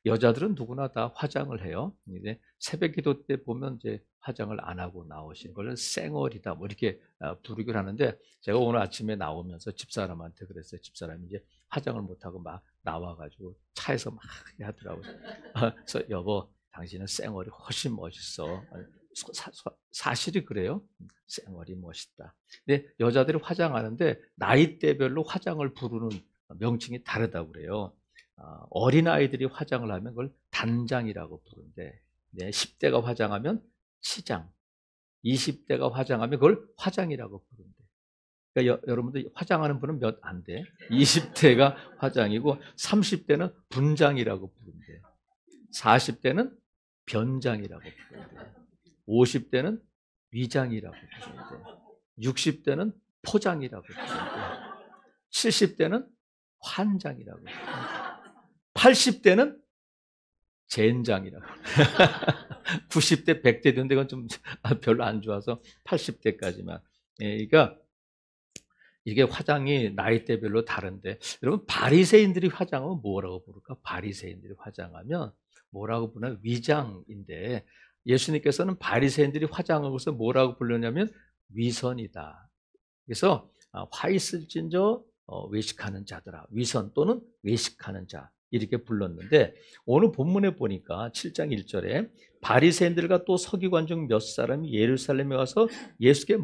여자들은 누구나 다 화장을 해요. 이제 새벽 기도 때 보면 이제 화장을 안 하고 나오신 걸 쌩얼이다 뭐 이렇게 부르기를 하는데, 제가 오늘 아침에 나오면서 집사람한테 그랬어요. 집사람이 이제 화장을 못 하고 막 나와가지고 차에서 막 하더라고요. 그래서 여보, 당신은 쌩얼이 훨씬 멋있어. 사실이 그래요. 쌩얼이 멋있다. 근데 여자들이 화장하는데 나이대별로 화장을 부르는 명칭이 다르다고 그래요. 어린아이들이 화장을 하면 그걸 단장이라고 부르는데, 10대가 화장하면 치장, 20대가 화장하면 그걸 화장이라고 부르는데, 그러니까 여러분들 화장하는 분은 몇 안 돼. 20대가 화장이고 30대는 분장이라고 부른대. 40대는 변장이라고 부른대. 50대는 위장이라고 부른대. 60대는 포장이라고 부른대. 70대는 환장이라고 부른대. 80대는 젠장이라고. 90대, 100대 되는데 그건 좀 별로 안 좋아서 80대까지만. 그러니까 이게 화장이 나이대별로 다른데, 여러분 바리새인들이 화장하면 뭐라고 부를까? 바리새인들이 화장하면 뭐라고 부르나? 위장인데, 예수님께서는 바리새인들이 화장하고서 뭐라고 부르냐면 위선이다. 그래서 화 있을진저 외식하는 자들아, 위선 또는 외식하는 자, 이렇게 불렀는데, 오늘 본문에 보니까 7장 1절에 바리새인들과 또 서기관 중 몇 사람이 예루살렘에 와서 예수께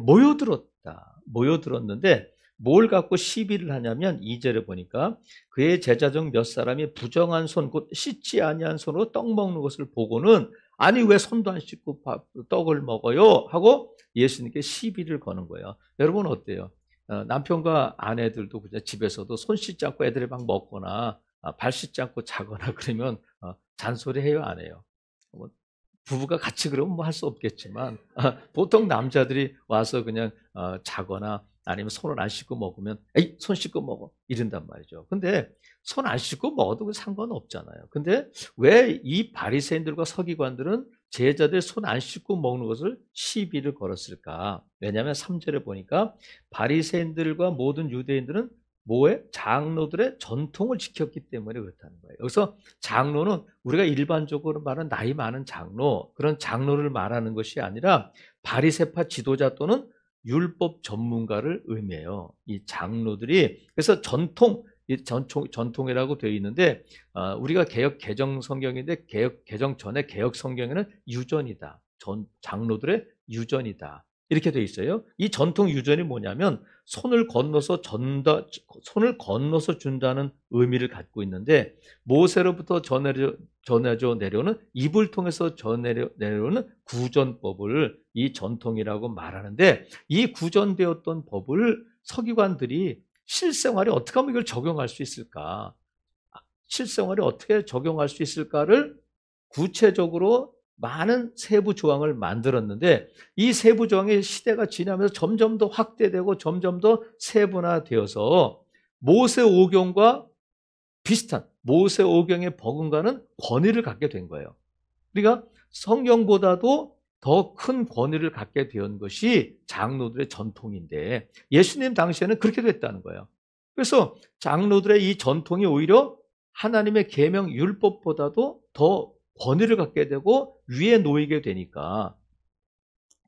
모여들었는데 뭘 갖고 시비를 하냐면, 2절에 보니까 그의 제자 중 몇 사람이 부정한 손, 곧 씻지 아니한 손으로 떡 먹는 것을 보고는 아니 왜 손도 안 씻고 떡을 먹어요? 하고 예수님께 시비를 거는 거예요. 여러분 어때요? 남편과 아내들도 그냥 집에서도 손 씻지 않고 애들이 막 먹거나 발 씻지 않고 자거나 그러면 잔소리해요, 안 해요? 부부가 같이 그러면 뭐 할 수 없겠지만 보통 남자들이 와서 그냥 자거나 아니면 손을 안 씻고 먹으면 에이, 손 씻고 먹어 이런단 말이죠. 근데 손 안 씻고 먹어도 상관없잖아요. 근데 왜 이 바리새인들과 서기관들은 제자들 손 안 씻고 먹는 것을 시비를 걸었을까? 왜냐하면 3절에 보니까 바리새인들과 모든 유대인들은 뭐에? 장로들의 전통을 지켰기 때문에 그렇다는 거예요. 여기서 장로는 우리가 일반적으로 말하는 나이 많은 장로, 그런 장로를 말하는 것이 아니라 바리새파 지도자 또는 율법 전문가를 의미해요. 이 장로들이. 그래서 전통이라고 되어 있는데, 우리가 개혁 개정 성경인데 개정 전에 개혁 성경에는 유전이다. 장로들의 유전이다. 이렇게 되어 있어요. 이 전통 유전이 뭐냐면 손을 건너서 준다는 의미를 갖고 있는데, 모세로부터 전해져 내려오는 입을 통해서 내려오는 구전법을 이 전통이라고 말하는데, 이 구전되었던 법을 서기관들이 실생활에 어떻게 하면 이걸 적용할 수 있을까? 실생활에 어떻게 적용할 수 있을까를 구체적으로 많은 세부 조항을 만들었는데, 이 세부 조항이 시대가 지나면서 점점 더 확대되고 점점 더 세분화되어서 모세오경과 비슷한 모세오경에 버금가는 권위를 갖게 된 거예요. 그러니까 성경보다도 더 큰 권위를 갖게 된 것이 장로들의 전통인데, 예수님 당시에는 그렇게 됐다는 거예요. 그래서 장로들의 이 전통이 오히려 하나님의 계명 율법보다도 더 권위를 갖게 되고 위에 놓이게 되니까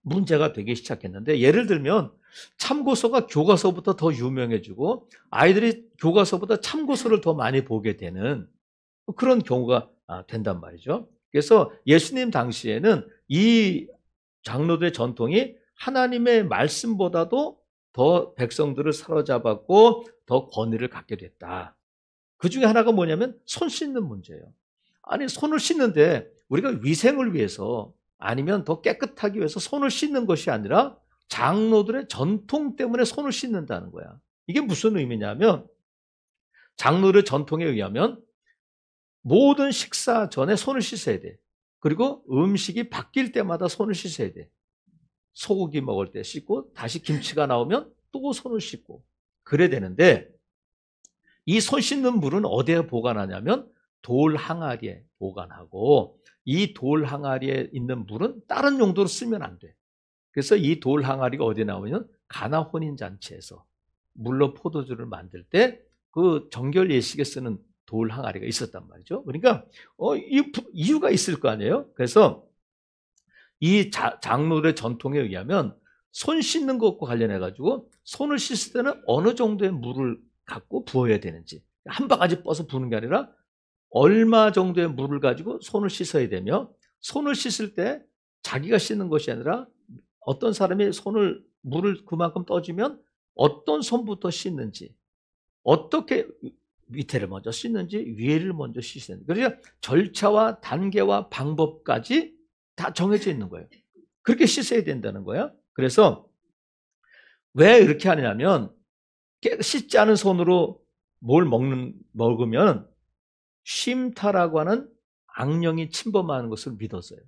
문제가 되기 시작했는데, 예를 들면 참고서가 교과서보다 더 유명해지고 아이들이 교과서보다 참고서를 더 많이 보게 되는 그런 경우가 된단 말이죠. 그래서 예수님 당시에는 이 장로들의 전통이 하나님의 말씀보다도 더 백성들을 사로잡았고 더 권위를 갖게 됐다. 그 중에 하나가 뭐냐면 손 씻는 문제예요. 아니, 손을 씻는데 우리가 위생을 위해서 아니면 더 깨끗하기 위해서 손을 씻는 것이 아니라 장로들의 전통 때문에 손을 씻는다는 거야. 이게 무슨 의미냐면, 장로들의 전통에 의하면 모든 식사 전에 손을 씻어야 돼. 그리고 음식이 바뀔 때마다 손을 씻어야 돼. 소고기 먹을 때 씻고 다시 김치가 나오면 또 손을 씻고 그래야 되는데, 이 손 씻는 물은 어디에 보관하냐면 돌 항아리에 보관하고, 이 돌 항아리에 있는 물은 다른 용도로 쓰면 안 돼. 그래서 이 돌 항아리가 어디에 나오면 가나 혼인 잔치에서 물로 포도주를 만들 때 그 정결 예식에 쓰는 돌 항아리가 있었단 말이죠. 그러니까 이유가 있을 거 아니에요. 그래서 이 장로들의 전통에 의하면 손 씻는 것과 관련해 가지고 손을 씻을 때는 어느 정도의 물을 갖고 부어야 되는지, 한 바가지 뻗어서 부는 게 아니라 얼마 정도의 물을 가지고 손을 씻어야 되며, 손을 씻을 때 자기가 씻는 것이 아니라 어떤 사람이 물을 그만큼 떠주면 어떤 손부터 씻는지, 어떻게 밑에를 먼저 씻는지 위에를 먼저 씻는지, 그러니까 절차와 단계와 방법까지 다 정해져 있는 거예요. 그렇게 씻어야 된다는 거야. 그래서 왜 이렇게 하냐면, 씻지 않은 손으로 뭘 먹으면 쉼타라고 하는 악령이 침범하는 것을 믿었어요.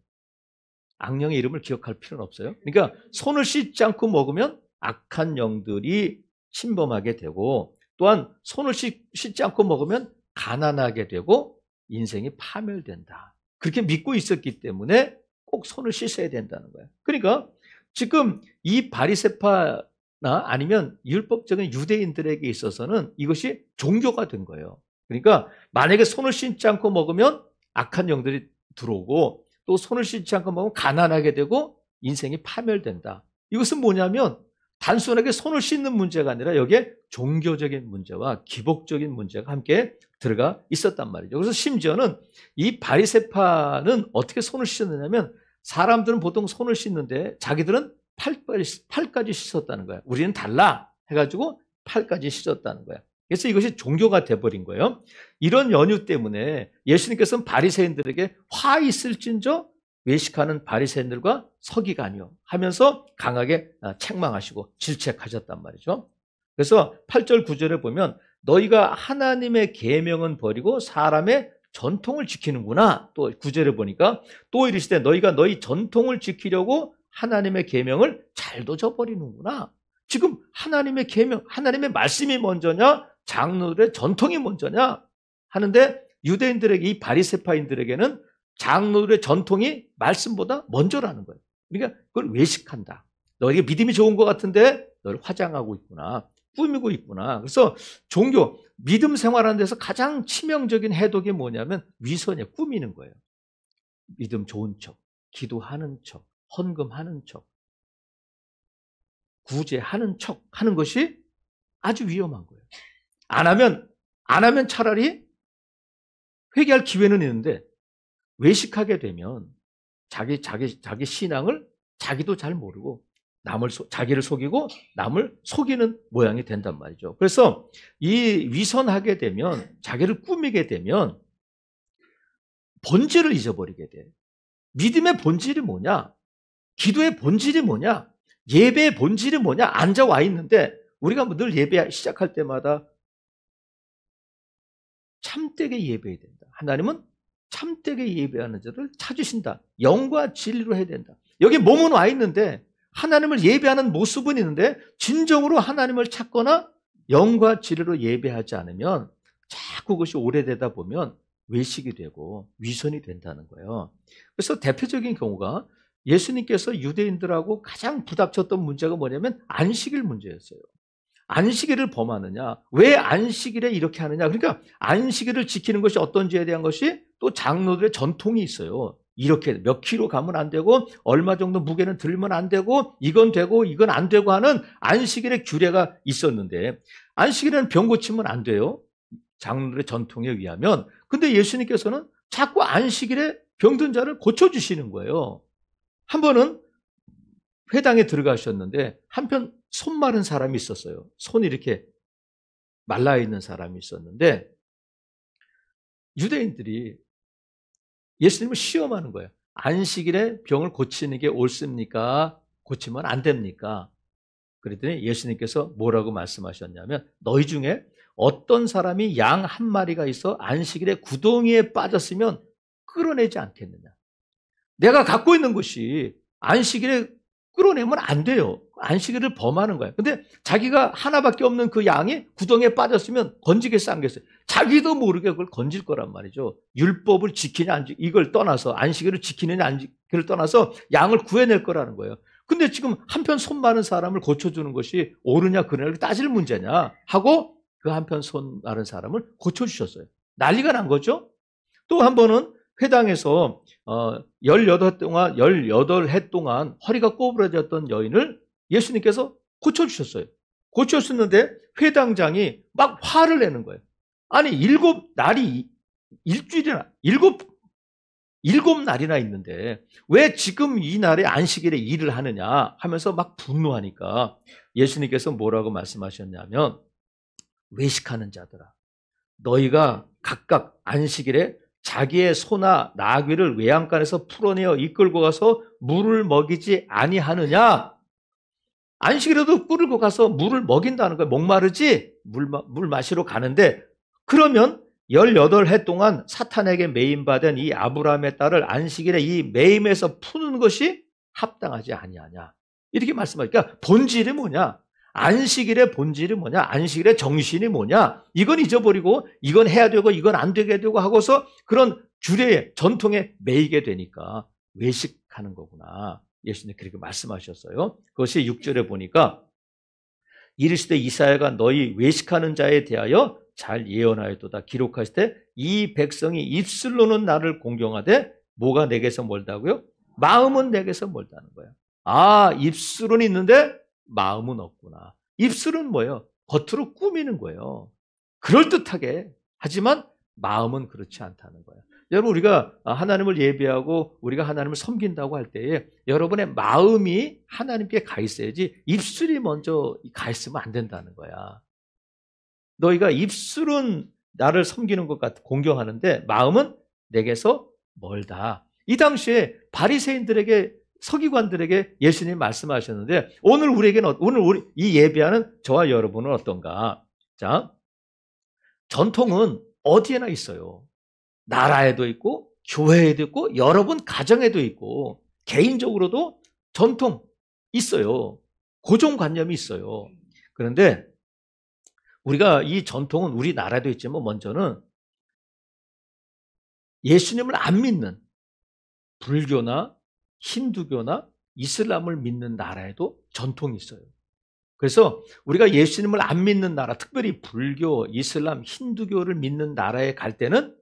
악령의 이름을 기억할 필요는 없어요. 그러니까 손을 씻지 않고 먹으면 악한 영들이 침범하게 되고, 또한 손을 씻지 않고 먹으면 가난하게 되고 인생이 파멸된다. 그렇게 믿고 있었기 때문에 꼭 손을 씻어야 된다는 거예요. 그러니까 지금 이 바리새파나 아니면 율법적인 유대인들에게 있어서는 이것이 종교가 된 거예요. 그러니까 만약에 손을 씻지 않고 먹으면 악한 영들이 들어오고, 또 손을 씻지 않고 먹으면 가난하게 되고 인생이 파멸된다. 이것은 뭐냐면 단순하게 손을 씻는 문제가 아니라 여기에 종교적인 문제와 기복적인 문제가 함께 들어가 있었단 말이죠. 그래서 심지어는 이 바리새파는 어떻게 손을 씻었느냐면, 사람들은 보통 손을 씻는데 자기들은 팔까지 씻었다는 거야. 우리는 달라 해가지고 팔까지 씻었다는 거야. 그래서 이것이 종교가 돼버린 거예요. 이런 연유 때문에 예수님께서는 바리새인들에게 화 있을진저 외식하는 바리새인들과 서기관이요 하면서 강하게 책망하시고 질책하셨단 말이죠. 그래서 8절 9절에 보면 너희가 하나님의 계명은 버리고 사람의 전통을 지키는구나. 또 9절에 보니까 또 이르시되 너희가 너희 전통을 지키려고 하나님의 계명을 잘도 저버리는구나. 지금 하나님의 계명, 하나님의 말씀이 먼저냐 장로들의 전통이 먼저냐 하는데, 유대인들에게, 이 바리새파인들에게는 장로들의 전통이 말씀보다 먼저라는 거예요. 그러니까 그걸 외식한다. 너에게 믿음이 좋은 것 같은데 너를 화장하고 있구나, 꾸미고 있구나. 그래서 종교, 믿음 생활하는 데서 가장 치명적인 해독이 뭐냐면 위선이에요. 꾸미는 거예요. 믿음 좋은 척, 기도하는 척, 헌금하는 척, 구제하는 척 하는 것이 아주 위험한 거예요. 안 하면 차라리 회개할 기회는 있는데, 외식하게 되면 자기 신앙을 자기도 잘 모르고 자기를 속이고 남을 속이는 모양이 된단 말이죠. 그래서 이 위선하게 되면, 자기를 꾸미게 되면 본질을 잊어버리게 돼. 믿음의 본질이 뭐냐? 기도의 본질이 뭐냐? 예배의 본질이 뭐냐? 앉아와 있는데 우리가 늘 예배 시작할 때마다 참되게 예배해야 된다. 하나님은 참되게 예배하는 자를 찾으신다. 영과 진리로 해야 된다. 여기 몸은 와 있는데 하나님을 예배하는 모습은 있는데 진정으로 하나님을 찾거나 영과 진리로 예배하지 않으면 자꾸 그것이 오래되다 보면 외식이 되고 위선이 된다는 거예요. 그래서 대표적인 경우가 예수님께서 유대인들하고 가장 부닥쳤던 문제가 뭐냐면 안식일 문제였어요. 안식일을 범하느냐, 왜 안식일에 이렇게 하느냐. 그러니까 안식일을 지키는 것이 어떤지에 대한 것이 또 장로들의 전통이 있어요. 이렇게 몇 킬로 가면 안 되고 얼마 정도 무게는 들면 안 되고 이건 되고 이건 안 되고 하는 안식일의 규례가 있었는데, 안식일에는 병 고치면 안 돼요. 장로들의 전통에 의하면. 근데 예수님께서는 자꾸 안식일에 병든 자를 고쳐주시는 거예요. 한 번은 회당에 들어가셨는데 한편 손 마른 사람이 있었어요. 손이 이렇게 말라 있는 사람이 있었는데 유대인들이 예수님을 시험하는 거예요. 안식일에 병을 고치는 게 옳습니까? 고치면 안 됩니까? 그랬더니 예수님께서 뭐라고 말씀하셨냐면, 너희 중에 어떤 사람이 양 한 마리가 있어 안식일에 구덩이에 빠졌으면 끌어내지 않겠느냐. 내가 갖고 있는 것이 안식일에 끌어내면 안 돼요. 안식일을 범하는 거예요. 근데 자기가 하나밖에 없는 그 양이 구덩이에 빠졌으면 건지겠어 안 겠어요? 자기도 모르게 그걸 건질 거란 말이죠. 율법을 지키냐 안 지키냐 이걸 떠나서, 안식일을 지키느냐 안 지키느냐를 떠나서 양을 구해낼 거라는 거예요. 근데 지금 한편 손 마른 사람을 고쳐주는 것이 옳으냐 그러냐 따질 문제냐 하고 그 한편 손 마른 사람을 고쳐주셨어요. 난리가 난 거죠. 또 한 번은 회당에서 18해 동안 허리가 꼬부라졌던 여인을 예수님께서 고쳐주셨어요. 고쳐주셨는데 회당장이 막 화를 내는 거예요. 아니, 7날이 일주일이나 일곱 날이나 있는데 왜 지금 이 날에 안식일에 일을 하느냐 하면서 막 분노하니까 예수님께서 뭐라고 말씀하셨냐면, 외식하는 자들아, 너희가 각각 안식일에 자기의 소나 나귀를 외양간에서 풀어내어 이끌고 가서 물을 먹이지 아니하느냐. 안식일에도 끌고 가서 물을 먹인다는 거예요. 목마르지? 물 마시러 가는데, 그러면 18해 동안 사탄에게 매임받은 이 아브라함의 딸을 안식일에 이 매임에서 푸는 것이 합당하지 아니하냐. 이렇게 말씀하니까 본질이 뭐냐? 안식일의 본질이 뭐냐? 안식일의 정신이 뭐냐? 이건 잊어버리고 이건 해야 되고 이건 안 되게 되고 하고서 그런 규례에 전통에 매이게 되니까 외식하는 거구나. 예수님 그렇게 말씀하셨어요. 그것이 6절에 보니까 이르시되 이사야가 너희 외식하는 자에 대하여 잘 예언하였도다. 기록하실 때 이 백성이 입술로는 나를 공경하되 뭐가 내게서 멀다고요? 마음은 내게서 멀다는 거예요. 아, 입술은 있는데 마음은 없구나. 입술은 뭐예요? 겉으로 꾸미는 거예요. 그럴듯하게. 하지만 마음은 그렇지 않다는 거예요. 여러분, 우리가 하나님을 예배하고 우리가 하나님을 섬긴다고 할 때에 여러분의 마음이 하나님께 가 있어야지 입술이 먼저 가 있으면 안 된다는 거야. 너희가 입술은 나를 섬기는 것 같아 공경하는데 마음은 내게서 멀다. 이 당시에 바리새인들에게, 서기관들에게 예수님이 말씀하셨는데 오늘 우리에게는, 오늘 우리 이 예배하는 저와 여러분은 어떤가? 자, 전통은 어디에나 있어요. 나라에도 있고 교회에도 있고 여러분 가정에도 있고 개인적으로도 전통 있어요. 고정관념이 있어요. 그런데 우리가 이 전통은 우리나라에도 있지만 먼저는 예수님을 안 믿는 불교나 힌두교나 이슬람을 믿는 나라에도 전통이 있어요. 그래서 우리가 예수님을 안 믿는 나라, 특별히 불교, 이슬람, 힌두교를 믿는 나라에 갈 때는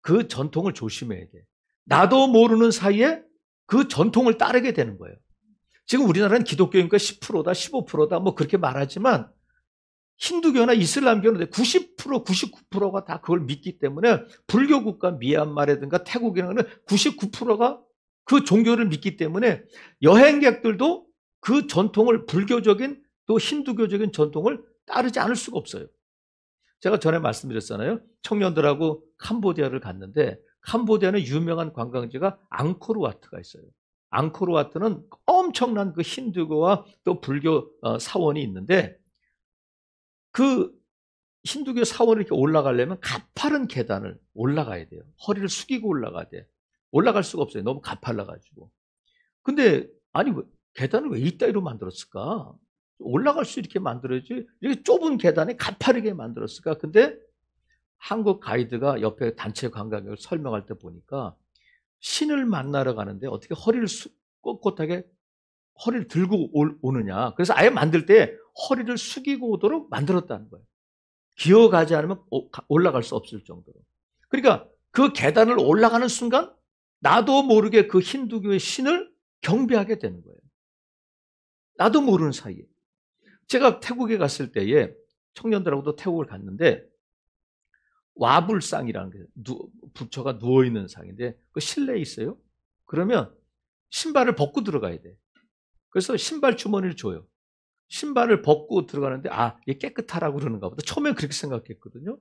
그 전통을 조심해야 돼. 나도 모르는 사이에 그 전통을 따르게 되는 거예요. 지금 우리나라는 기독교니까 10%다, 15%다 뭐 그렇게 말하지만 힌두교나 이슬람교는 90%, 99%가 다 그걸 믿기 때문에 불교 국가 미얀마라든가 태국이라는 99%가 그 종교를 믿기 때문에 여행객들도 그 전통을, 불교적인 또 힌두교적인 전통을 따르지 않을 수가 없어요. 제가 전에 말씀드렸잖아요. 청년들하고 캄보디아를 갔는데 캄보디아는 유명한 관광지가 앙코르와트가 있어요. 앙코르와트는 엄청난 그 힌두교와 또 불교 사원이 있는데 그 힌두교 사원을 이렇게 올라가려면 가파른 계단을 올라가야 돼요. 허리를 숙이고 올라가야 돼. 올라갈 수가 없어요. 너무 가팔라가지고. 근데 아니 계단을 왜 이따위로 만들었을까? 올라갈 수 있게 만들어야지 이렇게 좁은 계단에 가파르게 만들었을까? 근데 한국 가이드가 옆에 단체 관광객을 설명할 때 보니까 신을 만나러 가는데 어떻게 허리를 꼿꼿하게 허리를 들고 오느냐. 그래서 아예 만들 때 허리를 숙이고 오도록 만들었다는 거예요. 기어가지 않으면 올라갈 수 없을 정도로. 그러니까 그 계단을 올라가는 순간 나도 모르게 그 힌두교의 신을 경배하게 되는 거예요. 나도 모르는 사이에. 제가 태국에 갔을 때에 청년들하고도 태국을 갔는데 와불상이라는 게 부처가 누워있는 상인데 그 실내에 있어요. 그러면 신발을 벗고 들어가야 돼. 그래서 신발 주머니를 줘요. 신발을 벗고 들어가는데 얘 깨끗하라고 그러는가 보다. 처음엔 그렇게 생각했거든요.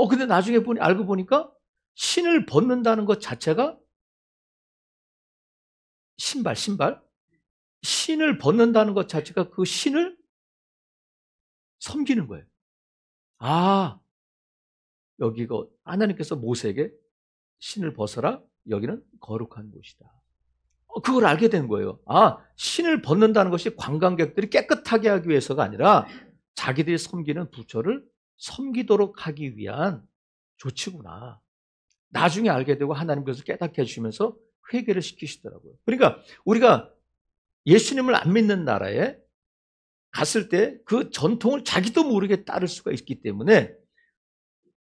근데 나중에 알고 보니까 신을 벗는다는 것 자체가 신발 신을 벗는다는 것 자체가 그 신을 섬기는 거예요. 여기가 하나님께서 모세에게 신을 벗어라. 여기는 거룩한 곳이다. 그걸 알게 된 거예요. 신을 벗는다는 것이 관광객들이 깨끗하게 하기 위해서가 아니라 자기들이 섬기는 부처를 섬기도록 하기 위한 조치구나. 나중에 알게 되고 하나님께서 깨닫게 해주시면서 회개를 시키시더라고요. 그러니까 우리가 예수님을 안 믿는 나라에 갔을 때 그 전통을 자기도 모르게 따를 수가 있기 때문에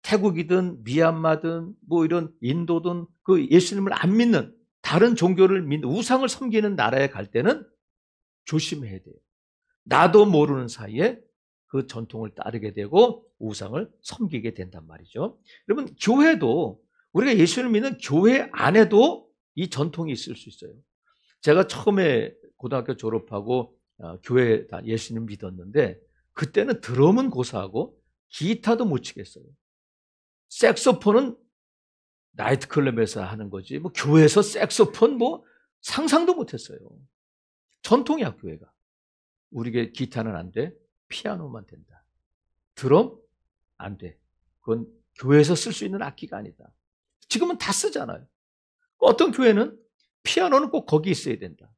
태국이든 미얀마든 뭐 이런 인도든 그 예수님을 안 믿는 다른 종교를 믿는 우상을 섬기는 나라에 갈 때는 조심해야 돼요. 나도 모르는 사이에 그 전통을 따르게 되고 우상을 섬기게 된단 말이죠. 여러분, 교회도 우리가 예수를 믿는 교회 안에도 이 전통이 있을 수 있어요. 제가 처음에 고등학교 졸업하고 교회 예수님 믿었는데 그때는 드럼은 고사하고 기타도 못 치겠어요. 색소폰은 나이트클럽에서 하는 거지 뭐 교회에서 색소폰 뭐 상상도 못했어요. 전통이야 교회가. 우리에게 기타는 안 돼. 피아노만 된다. 드럼? 안 돼. 그건 교회에서 쓸 수 있는 악기가 아니다. 지금은 다 쓰잖아요. 어떤 교회는 피아노는 꼭 거기 있어야 된다.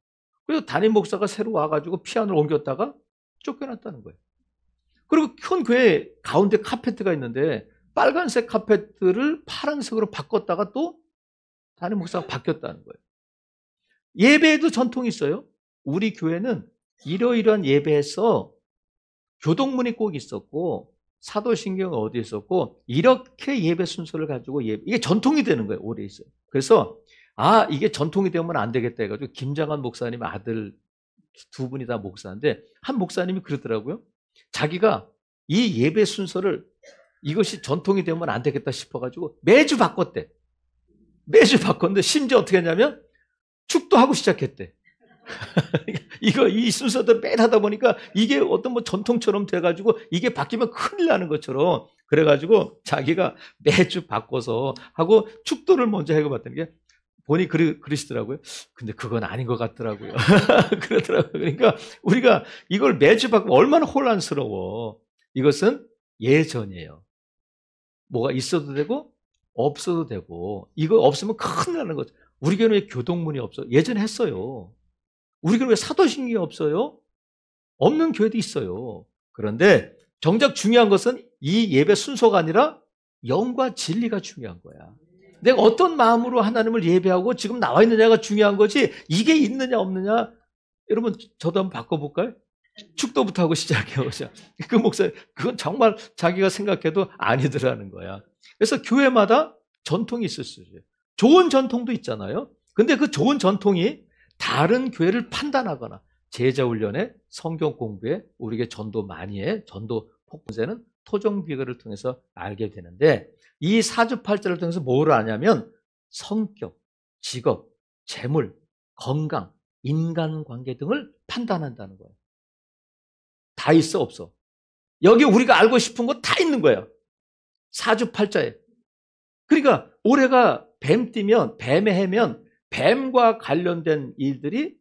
그래서 담임 목사가 새로 와가지고 피아노를 옮겼다가 쫓겨났다는 거예요. 그리고 큰 교회 가운데 카페트가 있는데 빨간색 카페트를 파란색으로 바꿨다가 또 담임 목사가 바뀌었다는 거예요. 예배에도 전통이 있어요. 우리 교회는 이러이러한 예배에서 교동문이 꼭 있었고 사도신경이 어디 있었고 이렇게 예배 순서를 가지고 이게 전통이 되는 거예요. 오래 있어요. 그래서 이게 전통이 되면 안 되겠다 해가지고 김장한 목사님 아들 두 분이 다 목사인데 한 목사님이 그러더라고요. 자기가 이 예배 순서를 이것이 전통이 되면 안 되겠다 싶어가지고 매주 바꿨대. 매주 바꿨는데 심지어 어떻게 했냐면 축도하고 시작했대. 이 순서대로 매일 하다 보니까 이게 어떤 뭐 전통처럼 돼가지고 이게 바뀌면 큰일 나는 것처럼 그래가지고 자기가 매주 바꿔서 하고 축도를 먼저 해봤다는 게 보니 그러시더라고요. 근데 그건 아닌 것 같더라고요. 그러더라고요. 그러니까 우리가 이걸 매주 바꾸면 얼마나 혼란스러워. 이것은 예전이에요. 뭐가 있어도 되고 없어도 되고 이거 없으면 큰일 나는 거죠. 우리 교회는 왜 교동문이 없어? 예전에 했어요. 우리 교회는 왜 사도신경이 없어요? 없는 교회도 있어요. 그런데 정작 중요한 것은 이 예배 순서가 아니라 영과 진리가 중요한 거야. 내가 어떤 마음으로 하나님을 예배하고 지금 나와 있느냐가 중요한 거지 이게 있느냐 없느냐. 여러분 저도 한번 바꿔볼까요? 축도부터 하고 시작해요. 그 목사 그건 정말 자기가 생각해도 아니더라는 거야. 그래서 교회마다 전통이 있을 수 있어요. 좋은 전통도 있잖아요. 근데 그 좋은 전통이 다른 교회를 판단하거나 제자훈련에 성경 공부에 우리에게 전도 많이 해. 전도 폭분세는 토종비교를 통해서 알게 되는데 이 사주팔자를 통해서 뭘 아냐면 성격, 직업, 재물, 건강, 인간관계 등을 판단한다는 거예요. 다 있어 없어? 여기 우리가 알고 싶은 거 다 있는 거예요. 사주팔자에. 그러니까 올해가 뱀띠면 뱀의 해면 뱀과 관련된 일들이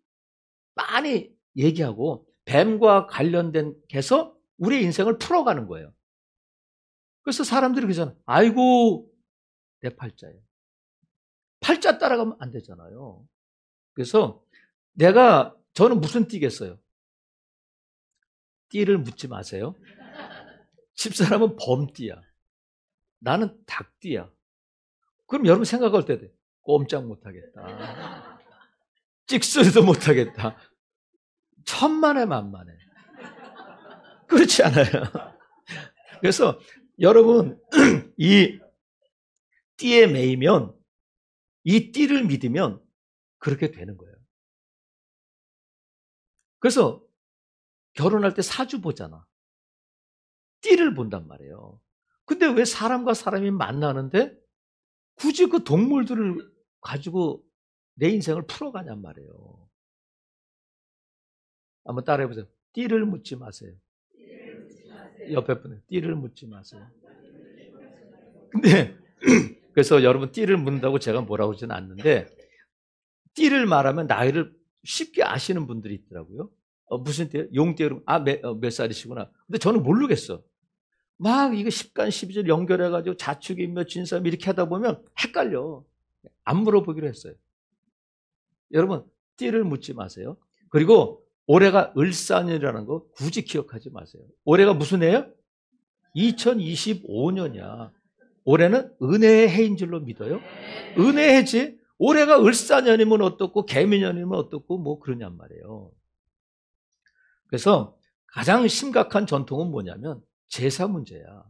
많이 얘기하고 뱀과 관련된 해서 우리의 인생을 풀어가는 거예요. 그래서 사람들이 그러잖아요. 아이고 내 팔자예요. 팔자 따라가면 안 되잖아요. 그래서 저는 무슨 띠겠어요? 띠를 묻지 마세요. 집사람은 범띠야. 나는 닭띠야. 그럼 여러분 생각할 때 돼. 꼼짝 못하겠다. 찍소리도 못하겠다. 천만에 만만해. 그렇지 않아요. 그래서 여러분 이 띠에 매이면 이 띠를 믿으면 그렇게 되는 거예요. 그래서 결혼할 때 사주 보잖아. 띠를 본단 말이에요. 근데 왜 사람과 사람이 만나는데 굳이 그 동물들을 가지고 내 인생을 풀어가냔 말이에요. 한번 따라해보세요. 띠를 묻지 마세요. 옆에 분은 띠를 묻지 마세요. 근데 그래서 여러분 띠를 묻는다고 제가 뭐라고 하지는 않는데 띠를 말하면 나이를 쉽게 아시는 분들이 있더라고요. 무슨 띠예요? 용띠 여러분. 몇 살이시구나. 근데 저는 모르겠어. 막 이거 10간 12절 연결해가지고 자축인묘 진사묘 이렇게 하다 보면 헷갈려. 안 물어보기로 했어요. 여러분 띠를 묻지 마세요. 그리고 올해가 을사년이라는 거 굳이 기억하지 마세요. 올해가 무슨 해요? 2025년이야. 올해는 은혜의 해인 줄로 믿어요? 은혜의 해지. 올해가 을사년이면 어떻고 개미년이면 어떻고 뭐 그러냔 말이에요. 그래서 가장 심각한 전통은 뭐냐면 제사 문제야.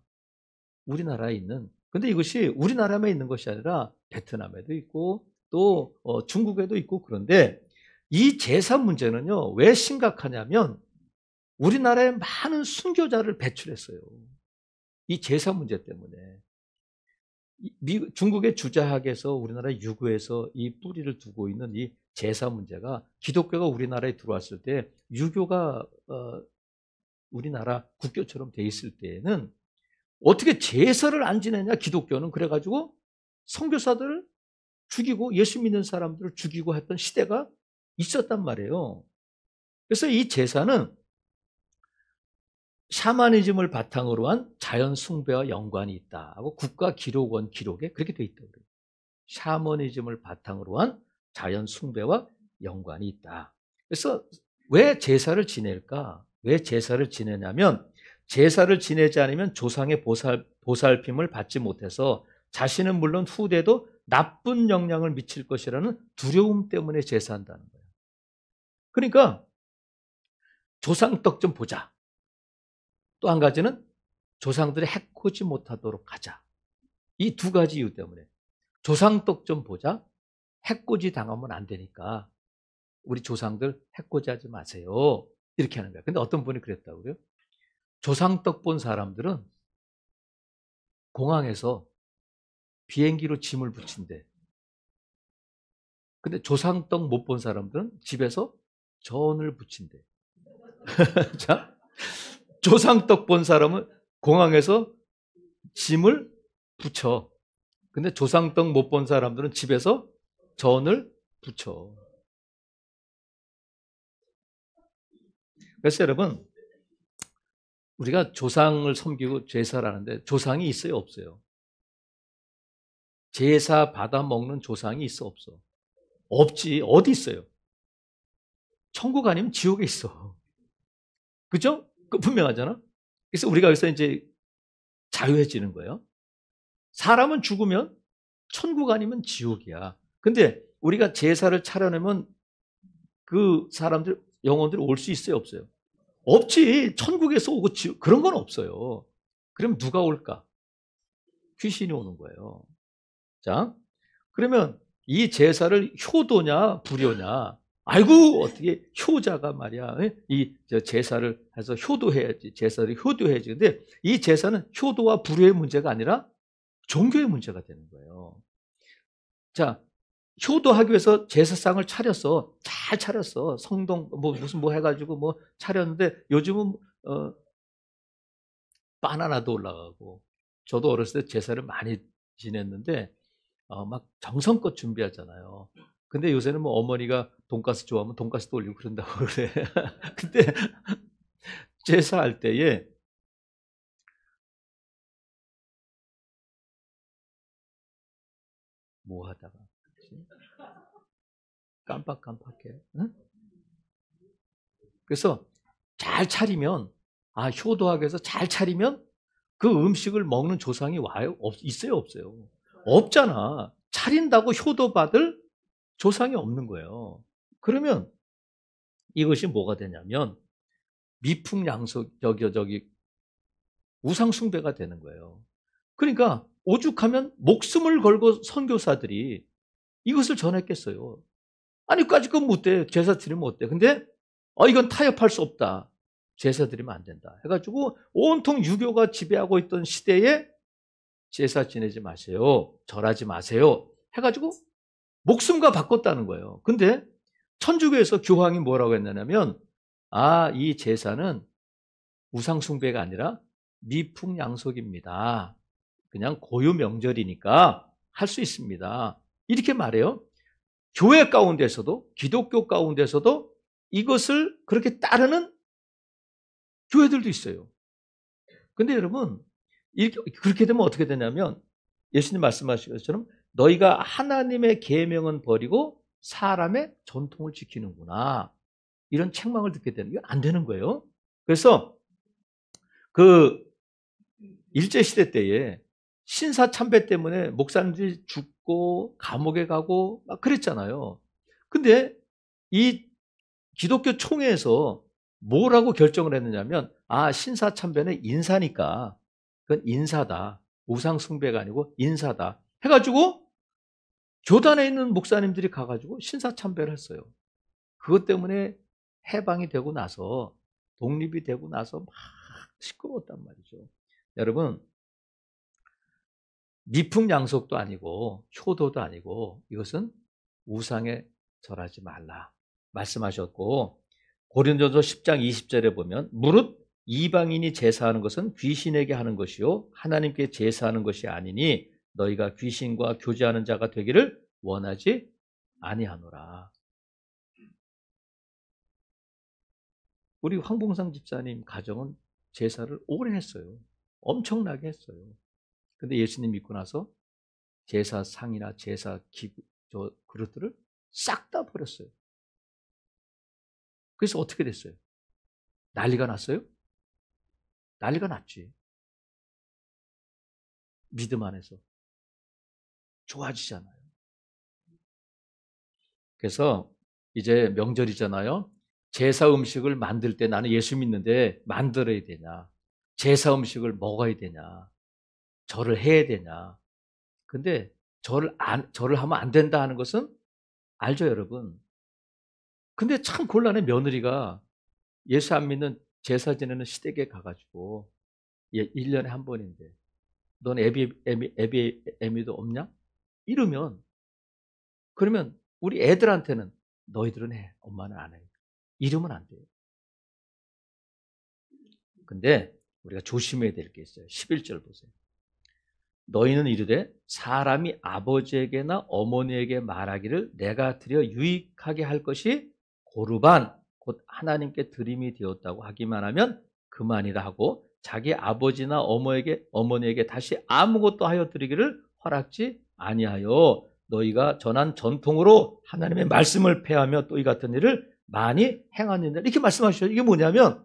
우리나라에 있는 근데 이것이 우리나라만 있는 것이 아니라 베트남에도 있고 또 중국에도 있고 그런데 이 제사 문제는요, 왜 심각하냐면 우리나라에 많은 순교자를 배출했어요. 이 제사 문제 때문에. 중국의 주자학에서 우리나라 유교에서 이 뿌리를 두고 있는 이 제사 문제가 기독교가 우리나라에 들어왔을 때 유교가 우리나라 국교처럼 돼 있을 때에는 어떻게 제사를 안 지내냐 기독교는 그래가지고 선교사들을 죽이고 예수 믿는 사람들을 죽이고 했던 시대가 있었단 말이에요. 그래서 이 제사는 샤머니즘을 바탕으로 한 자연 숭배와 연관이 있다 하고 국가기록원 기록에 그렇게 돼 있다고 그래요. 샤머니즘을 바탕으로 한 자연 숭배와 연관이 있다. 그래서 왜 제사를 지낼까? 왜 제사를 지내냐면 제사를 지내지 않으면 조상의 보살핌을 받지 못해서 자신은 물론 후대도 나쁜 영향을 미칠 것이라는 두려움 때문에 제사한다는 거예요. 그러니까 조상떡 좀 보자. 또 한 가지는 조상들이 해코지 못하도록 하자. 이 두 가지 이유 때문에 조상떡 좀 보자. 해코지 당하면 안 되니까 우리 조상들 해코지 하지 마세요. 이렇게 하는 거예요. 근데 어떤 분이 그랬다고요? 조상떡 본 사람들은 공항에서 비행기로 짐을 붙인대. 근데 조상떡 못 본 사람들은 집에서 전을 붙인대. 자, 조상떡 본 사람은 공항에서 짐을 붙여. 근데 조상떡 못 본 사람들은 집에서 전을 붙여. 그래서 여러분, 우리가 조상을 섬기고 제사를 하는데 조상이 있어요, 없어요? 제사 받아 먹는 조상이 있어, 없어? 없지. 어디 있어요? 천국 아니면 지옥에 있어. 그죠? 그 분명하잖아? 그래서 우리가 여기서 이제 자유해지는 거예요. 사람은 죽으면 천국 아니면 지옥이야. 근데 우리가 제사를 차려내면 그 사람들, 영혼들이 올 수 있어요, 없어요? 없지. 천국에서 오고 지옥, 그런 건 없어요. 그럼 누가 올까? 귀신이 오는 거예요. 자, 그러면 이 제사를 효도냐, 불효냐? 아이고, 어떻게 효자가 말이야. 이 제사를 해서 효도해야지. 제사를 효도해야지. 근데 이 제사는 효도와 불효의 문제가 아니라 종교의 문제가 되는 거예요. 자, 효도하기 위해서 제사상을 차렸어. 잘 차렸어. 성동, 무슨 해가지고 차렸는데 요즘은, 바나나도 올라가고. 저도 어렸을 때 제사를 많이 지냈는데, 막 정성껏 준비하잖아요. 근데 요새는 어머니가 돈가스 좋아하면 돈가스도 올리고 그런다고 그래. 근데 제사할 때에 뭐 하다가 그치? 깜빡해. 응? 그래서 잘 차리면 효도하기 위해서 잘 차리면 그 음식을 먹는 조상이 와요? 있어요, 없어요? 없잖아. 차린다고 효도받을 조상이 없는 거예요. 그러면 이것이 뭐가 되냐면 미풍양속 우상숭배가 되는 거예요. 그러니까 오죽하면 목숨을 걸고 선교사들이 이것을 전했겠어요. 아니, 까짓 건 못돼. 제사 드리면 어때? 근데 이건 타협할 수 없다. 제사 드리면 안 된다. 해가지고 온통 유교가 지배하고 있던 시대에 제사 지내지 마세요. 절하지 마세요. 해가지고 목숨과 바꿨다는 거예요. 근데 천주교에서 교황이 뭐라고 했냐면 이 제사는 우상숭배가 아니라 미풍양속입니다. 그냥 고유 명절이니까 할 수 있습니다. 이렇게 말해요. 교회 가운데서도 기독교 가운데서도 이것을 그렇게 따르는 교회들도 있어요. 근데 여러분 그렇게 되면 어떻게 되냐면 예수님 말씀하신 것처럼 너희가 하나님의 계명은 버리고 사람의 전통을 지키는구나. 이런 책망을 듣게 되는 게 안 되는 거예요. 그래서 그 일제시대 때에 신사참배 때문에 목사님들이 죽고 감옥에 가고 막 그랬잖아요. 근데 이 기독교 총회에서 뭐라고 결정을 했느냐면 신사참배는 인사니까 그건 인사다. 우상 숭배가 아니고 인사다 해가지고 교단에 있는 목사님들이 가가지고 신사참배를 했어요. 그것 때문에 해방이 되고 나서 독립이 되고 나서 막 시끄러웠단 말이죠. 여러분, 미풍양속도 아니고 효도도 아니고 이것은 우상에 절하지 말라 말씀하셨고, 고린도서 10장 20절에 보면 무릇 이방인이 제사하는 것은 귀신에게 하는 것이요 하나님께 제사하는 것이 아니니 너희가 귀신과 교제하는 자가 되기를 원하지 아니하노라. 우리 황봉상 집사님 가정은 제사를 오래 했어요. 엄청나게 했어요. 근데 예수님 믿고 나서 제사상이나 제사 기구, 그릇들을 싹 다 버렸어요. 그래서 어떻게 됐어요? 난리가 났어요? 난리가 났지. 믿음 안에서. 좋아지잖아요. 그래서 이제 명절이잖아요. 제사 음식을 만들 때 나는 예수 믿는데 만들어야 되냐? 제사 음식을 먹어야 되냐? 절을 해야 되냐? 근데 절을 하면 안 된다 하는 것은 알죠, 여러분? 근데 참 곤란해. 며느리가 예수 안 믿는 제사 지내는 시댁에 가가지고 1년에 한 번인데 넌 애미도 없냐? 이러면, 그러면 우리 애들한테는 너희들은 해, 엄마는 안 해. 이러면 안 돼요. 근데 우리가 조심해야 될 게 있어요. 11절 보세요. 너희는 이르되 사람이 아버지에게나 어머니에게 말하기를 내가 드려 유익하게 할 것이 고르반 곧 하나님께 드림이 되었다고 하기만 하면 그만이라 하고 자기 아버지나 어머니에게 다시 아무것도 하여 드리기를 허락지 아니하여 너희가 전한 전통으로 하나님의 말씀을 폐하며 또 이 같은 일을 많이 행하는다. 이렇게 말씀하셨어요. 이게 뭐냐면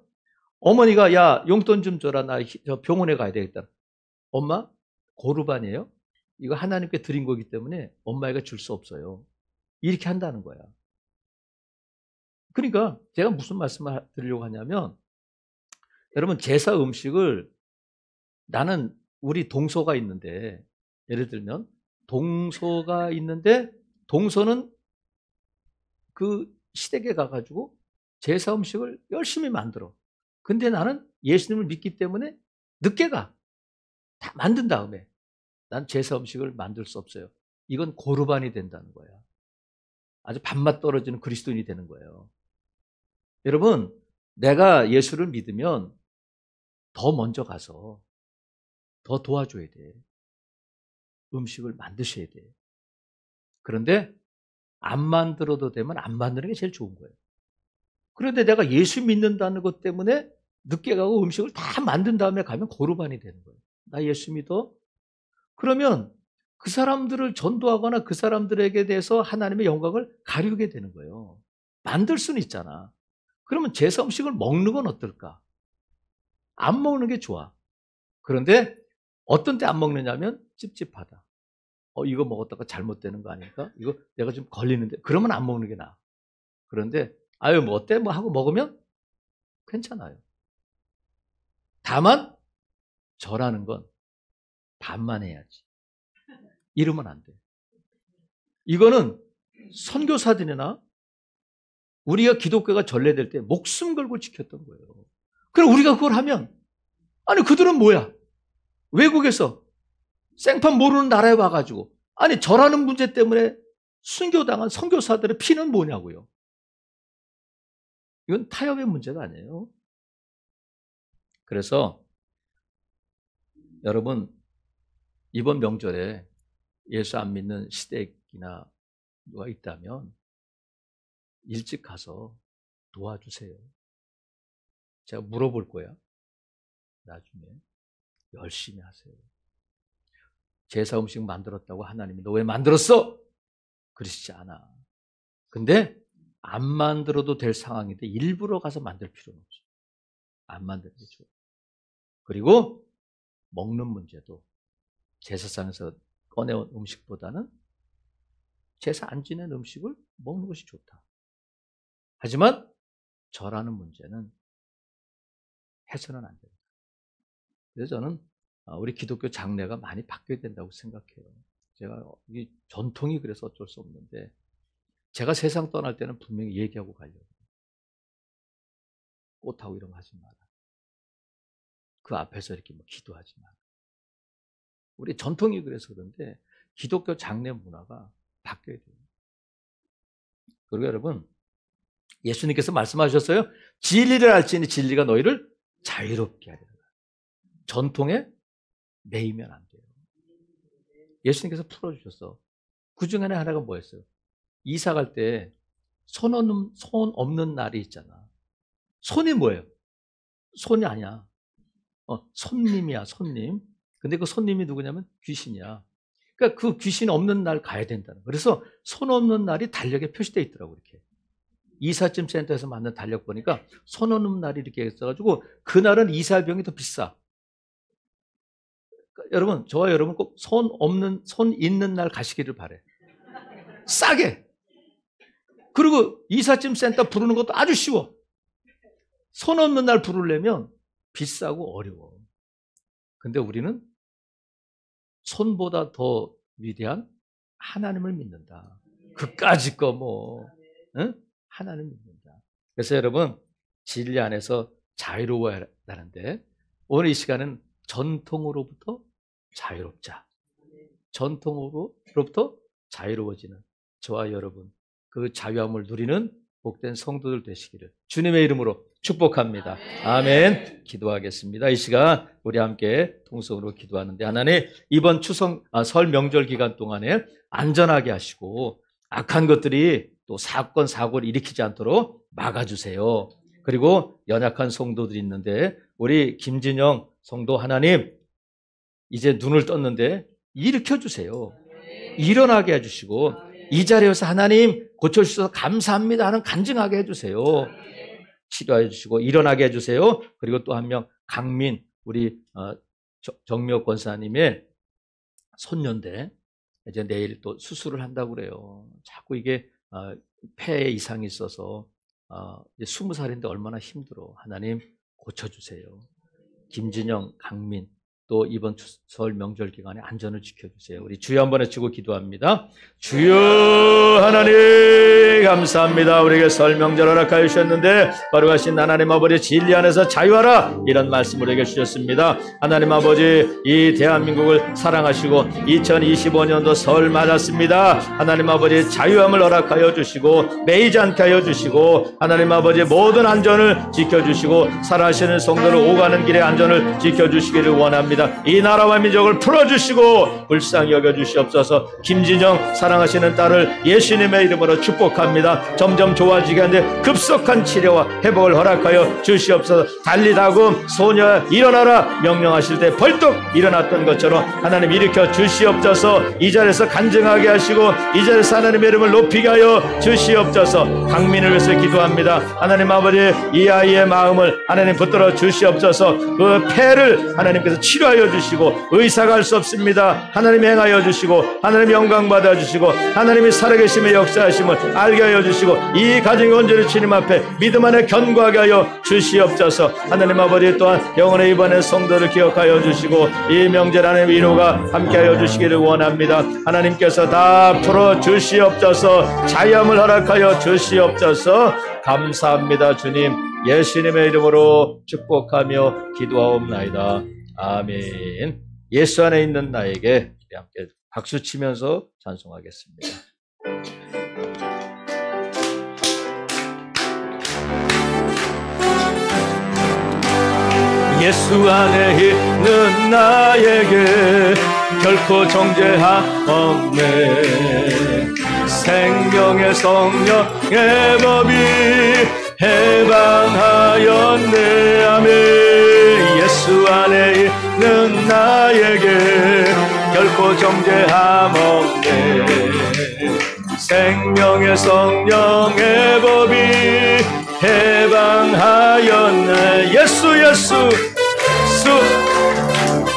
어머니가 야 용돈 좀 줘라, 나 병원에 가야 되겠다. 엄마 고르반이에요. 이거 하나님께 드린 거기 때문에 엄마가 줄 수 없어요. 이렇게 한다는 거야. 그러니까 제가 무슨 말씀을 드리려고 하냐면, 여러분 제사 음식을, 나는 우리 동서가 있는데, 예를 들면 동서가 있는데 동서는 그 시댁에 가가지고 제사 음식을 열심히 만들어. 근데 나는 예수님을 믿기 때문에 늦게 가. 다 만든 다음에 난 제사 음식을 만들 수 없어요. 이건 고르반이 된다는 거야. 아주 밥맛 떨어지는 그리스도인이 되는 거예요. 여러분, 내가 예수를 믿으면 더 먼저 가서 더 도와줘야 돼. 음식을 만드셔야 돼. 그런데 안 만들어도 되면 안 만드는 게 제일 좋은 거예요. 그런데 내가 예수 믿는다는 것 때문에 늦게 가고 음식을 다 만든 다음에 가면 고르반이 되는 거예요. 나 예수 믿어? 그러면 그 사람들을 전도하거나 그 사람들에게 대해서 하나님의 영광을 가리게 되는 거예요. 만들 수는 있잖아. 그러면 제사 음식을 먹는 건 어떨까? 안 먹는 게 좋아. 그런데 어떤 때 안 먹느냐면 찝찝하다. 이거 먹었다가 잘못되는 거 아닐까? 이거 내가 좀 걸리는데. 그러면 안 먹는 게 나아. 그런데 아유 뭐 어때? 뭐 하고 먹으면 괜찮아요. 다만 절하는 건 반만 해야지. 이러면 안 돼. 이거는 선교사들이나 우리가 기독교가 전래될 때 목숨 걸고 지켰던 거예요. 그럼 우리가 그걸 하면, 아니 그들은 뭐야? 외국에서 생판 모르는 나라에 와가지고, 아니 절하는 문제 때문에 순교당한 선교사들의 피는 뭐냐고요. 이건 타협의 문제가 아니에요. 그래서 여러분, 이번 명절에 예수 안 믿는 시댁이나 누가 있다면 일찍 가서 도와주세요. 제가 물어볼 거야. 나중에 열심히 하세요. 제사 음식 만들었다고 하나님이 너 왜 만들었어? 그러시지 않아. 근데 안 만들어도 될 상황인데 일부러 가서 만들 필요는 없어. 안 만드는 게 좋아. 그리고 먹는 문제도 제사상에서 꺼내온 음식보다는 제사 안 지낸 음식을 먹는 것이 좋다. 하지만 절하는 문제는 해서는 안 된다. 그래서 저는 우리 기독교 장례가 많이 바뀌어야 된다고 생각해요. 제가 이 전통이 그래서 어쩔 수 없는데 제가 세상 떠날 때는 분명히 얘기하고 가려고. 꽃하고 이런 거 하지 마라. 그 앞에서 이렇게 뭐 기도하지 마라. 우리 전통이 그래서 그런데 기독교 장례 문화가 바뀌어야 돼요. 그리고 여러분, 예수님께서 말씀하셨어요. 진리를 알지니 진리가 너희를 자유롭게 하리라. 전통에 매이면 안 돼요. 예수님께서 풀어주셨어. 그 중에 하나가 뭐였어요? 이사 갈 때 손 없는 날이 있잖아. 손이 뭐예요? 손이 아니야. 손님이야, 손님. 근데 그 손님이 누구냐면 귀신이야. 그러니까 그 귀신 없는 날 가야 된다는. 그래서 손 없는 날이 달력에 표시되어 있더라고, 이렇게. 이삿짐 센터에서 만든 달력 보니까 손 없는 날이 이렇게 있어가지고 그날은 이사비용이 더 비싸. 그러니까 여러분, 저와 여러분 꼭 손 있는 날 가시기를 바래. 싸게. 그리고 이삿짐 센터 부르는 것도 아주 쉬워. 손 없는 날 부르려면 비싸고 어려워. 근데 우리는 손보다 더 위대한 하나님을 믿는다. 그까짓 거 뭐, 응? 하나님을 믿는다. 그래서 여러분, 진리 안에서 자유로워야 하는데 오늘 이 시간은 전통으로부터 자유롭자. 전통으로부터 자유로워지는 저와 여러분, 그 자유함을 누리는 복된 성도들 되시기를 주님의 이름으로 축복합니다. 아멘. 기도하겠습니다. 이 시간 우리 함께 통성으로 기도하는데 하나님, 이번 설 명절 기간 동안에 안전하게 하시고 악한 것들이 또 사건 사고를 일으키지 않도록 막아주세요. 그리고 연약한 성도들이 있는데 우리 김진영 성도 하나님, 이제 눈을 떴는데 일으켜주세요. 일어나게 해주시고 이 자리에서 하나님 고쳐주셔서 감사합니다 하는 간증하게 해주세요. 치료해 주시고 일어나게 해주세요. 그리고 또 한 명 강민, 우리 정미옥 권사님의 손녀인데 이제 내일 또 수술을 한다고 그래요. 자꾸 이게 폐에 이상이 있어서 이제 20살인데 얼마나 힘들어. 하나님 고쳐주세요. 김진영, 강민, 또 이번 설 명절 기간에 안전을 지켜주세요. 우리 주여 한번 외치고 기도합니다. 주여 하나님 감사합니다. 우리에게 설 명절 허락하여 주셨는데 거룩하신 하나님 아버지, 진리 안에서 자유하라, 이런 말씀을 우리에게 주셨습니다. 하나님 아버지, 이 대한민국을 사랑하시고 2025년도 설 맞았습니다. 하나님 아버지, 자유함을 허락하여 주시고 매이지 않게 하여 주시고 하나님 아버지, 모든 안전을 지켜주시고 살아가시는 성도를 오가는 길의 안전을 지켜주시기를 원합니다. 이 나라와 민족을 풀어주시고 불쌍히 여겨주시옵소서. 김진영 사랑하시는 딸을 예수님의 이름으로 축복합니다. 점점 좋아지게 하는데 급속한 치료와 회복을 허락하여 주시옵소서. 달리다금 소녀 일어나라 명령하실 때 벌떡 일어났던 것처럼 하나님 일으켜 주시옵소서. 이 자리에서 간증하게 하시고 이 자리에서 하나님의 이름을 높이게 하여 주시옵소서. 강민을 위해서 기도합니다. 하나님 아버지, 이 아이의 마음을 하나님 붙들어 주시옵소서. 그 폐를 하나님께서 치료하여 주시고 의사가 할 수 없습니다. 하나님 행하여 주시고 하나님 영광 받아 주시고 하나님이 살아계심의 역사하심을 알게 하여 주시고 이 가정의 온전히 주님 앞에 믿음 안에 견고하게 하여 주시옵소서. 하나님 아버지, 또한 영혼의 이번의 성도를 기억하여 주시고 이 명절 안에 위로가 함께하여 주시기를 원합니다. 하나님께서 다 풀어 주시옵소서. 자유함을 허락하여 주시옵소서. 감사합니다. 주님 예수님의 이름으로 축복하며 기도하옵나이다. 아멘. 예수 안에 있는 나에게 함께 박수 치면서 찬송하겠습니다. 예수 안에 있는 나에게 결코 정죄함 없네. 생명의 성령의 법이 해방하였네. 아멘. 예수 안에 있는 나에게 결코 정죄함 없네. 생명의 성령의 법이 해방하였네. 예수 예수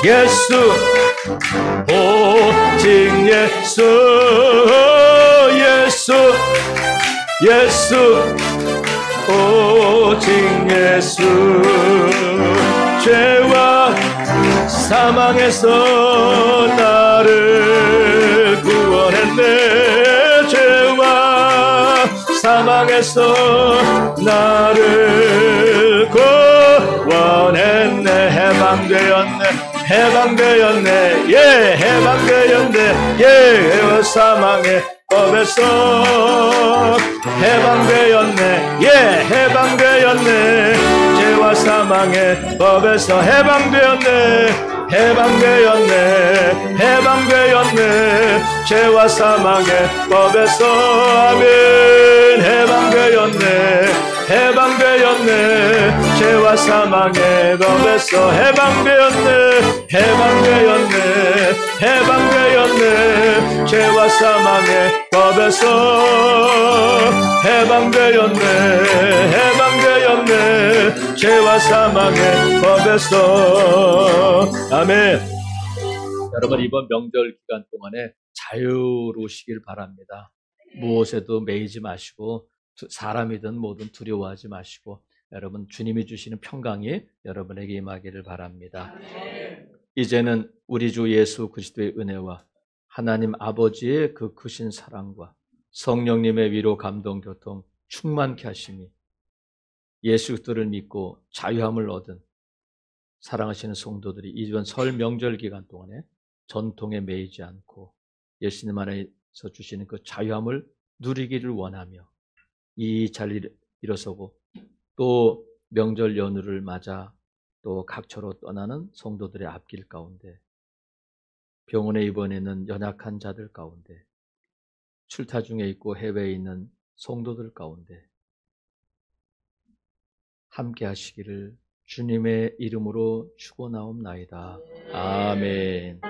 예수 오직 예수 예수 예수 오직 예수. 죄와 사망에서 나를 구원했네. 죄와 사망에서 나를 구원했네. 해방되었네. 예, 해방되었네. 예, 사망의 법에서 해방되었네. 예, 해방되었네. 죄와 사망의 법에서 해방되었네. 해방되었네. 죄와 사망의 법에서 아멘. 해방되었네. 죄와 사망의 법에서 해방되었네. 죄와 사망의 법에서 해방되었네. 죄와 사망의 법에서 아멘. 여러분, 이번 명절 기간 동안에 자유로우시길 바랍니다. 무엇에도 매이지 마시고 사람이든 뭐든 두려워하지 마시고 여러분, 주님이 주시는 평강이 여러분에게 임하기를 바랍니다. 이제는 우리 주 예수 그리스도의 은혜와 하나님 아버지의 그 크신 사랑과 성령님의 위로 감동 교통 충만케 하심이 예수 그리스도를 믿고 자유함을 얻은 사랑하시는 성도들이 이번 설 명절 기간 동안에 전통에 매이지 않고 예수님 안에서 주시는 그 자유함을 누리기를 원하며 이 자리를 일어서고 또 명절 연휴를 맞아 또 각처로 떠나는 성도들의 앞길 가운데 병원에 입원해 있는 연약한 자들 가운데 출타 중에 있고 해외에 있는 성도들 가운데 함께 하시기를 주님의 이름으로 축원하옵나이다. 아멘.